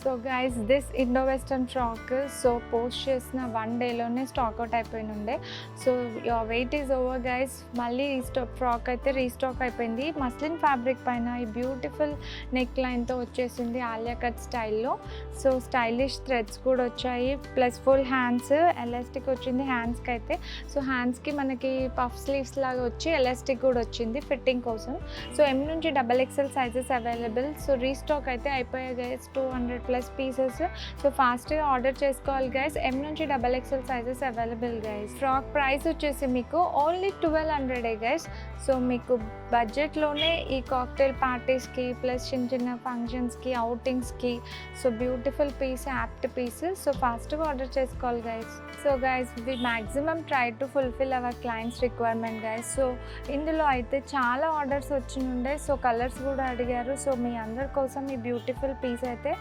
So guys this Indo western frock so post చేసిన 1 డేలోనే stock out అయిపోయిండే. So your wait is over guys. మళ్ళీ frock అయితే restock అయిపోయింది. మస్లిన్ ఫ్యాబ్రిక్ పైన ఈ బ్యూటిఫుల్ నెక్ లైన్తో వచ్చేసింది ఆలియా కట్ స్టైల్లో. సో స్టైలిష్ థ్రెడ్స్ కూడా వచ్చాయి, ప్లస్ ఫుల్ హ్యాండ్స్ ఎలాస్టిక్ వచ్చింది హ్యాండ్స్కి అయితే. సో హ్యాండ్స్కి మనకి పఫ్ స్లీవ్స్ లాగా వచ్చి ఎలాస్టిక్ కూడా వచ్చింది ఫిట్టింగ్ కోసం. సో ఎం నుంచి XXL sizes available. So restock అయితే అయిపోయాయి గైస్, 200+ పీసెస్. సో ఫాస్ట్గా ఆర్డర్ చేసుకోవాలి గైస్. ఎం నుంచి XXL sizes available guys. Frock price వచ్చేసి మీకు ఓన్లీ 1200 గైస్. సో మీకు బడ్జెట్లోనే ఈ కాక్టైల్ పార్టీస్కి ప్లస్ చిన్న చిన్న ఫంక్షన్స్కి అవుటింగ్స్కి so beautiful piece, apt piece. So ఫాస్ట్గా ఆర్డర్ చేసుకోవాలి guys. So guys we maximum try to fulfil our clients requirement guys. So ఇందులో అయితే చాలా ఆర్డర్స్ వచ్చినుండే. సో కలర్స్ కూడా అడిగారు. సో మీ అందరి కోసం ఈ బ్యూటిఫుల్ పీస్ అయితే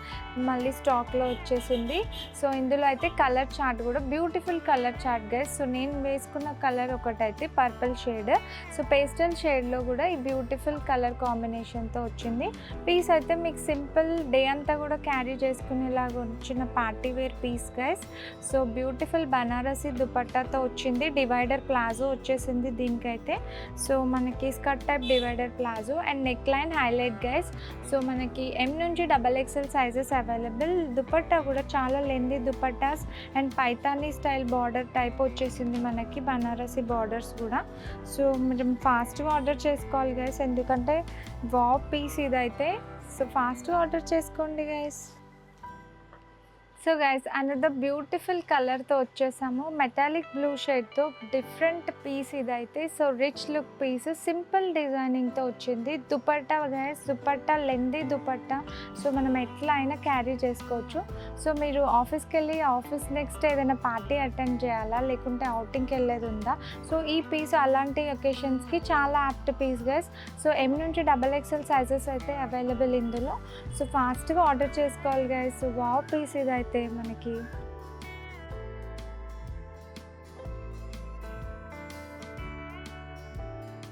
మళ్ళీ స్టాక్లో వచ్చేసింది. సో ఇందులో అయితే కలర్ చార్ట్ కూడా beautiful colour chart guys. So నేను వేసుకున్న కలర్ ఒకటైతే పర్పుల్ షేడ్. సో పేస్టల్ షేడ్లో కూడా ఈ బ్యూటిఫుల్ కలర్ కాంబినేషన్తో వచ్చింది. పీస్ అయితే మీకు సింపుల్ డే అంతా కూడా క్యారీ చేసుకునేలాగా వచ్చిన party wear piece guys. So beautiful Banarasi దుపట్టాతో వచ్చింది. డివైడర్ ప్లాజో వచ్చేసింది దీనికైతే. సో మనకి skirt type divider palazzo and neck line highlight guys. So మనకి ఎం నుంచి XXL సైజెస్ అవైలబుల్. దుపట్టా కూడా చాలా lengthy dupattas and Paithani style border type వచ్చేసింది మనకి, బనారసి బార్డర్స్ కూడా. సో మీరు ఫాస్ట్గా ఆర్డర్ చేసుకోవాలి గైస్, ఎందుకంటే వావ్ పీస్ ఇదైతే. సో ఫాస్ట్గా ఆర్డర్ చేసుకోండి guys. So guys another beautiful కలర్తో వచ్చేసాము. మెటాలిక్ బ్లూ షేడ్తో డిఫరెంట్ పీస్ ఇదైతే. So rich look piece, simple డిజైనింగ్తో వచ్చింది. Dupatta guys, dupatta lengthy dupatta. So మనం ఎట్లా అయినా క్యారీ చేసుకోవచ్చు. సో మీరు ఆఫీస్కి వెళ్ళి ఆఫీస్ నెక్స్ట్ ఏదైనా పార్టీ అటెండ్ చేయాలా, లేకుంటే అవుటింగ్కి వెళ్ళేది ఉందా, సో ఈ పీస్ అలాంటి ఒకేషన్స్కి చాలా యాప్ట్ పీస్ గైస్. సో ఎం నుంచి XXL సైజెస్ అయితే అవైలబుల్ ఇందులో. సో ఫాస్ట్గా ఆర్డర్ చేసుకోవాలి గైస్. వావ్ పీస్ ఇదైతే మనకి.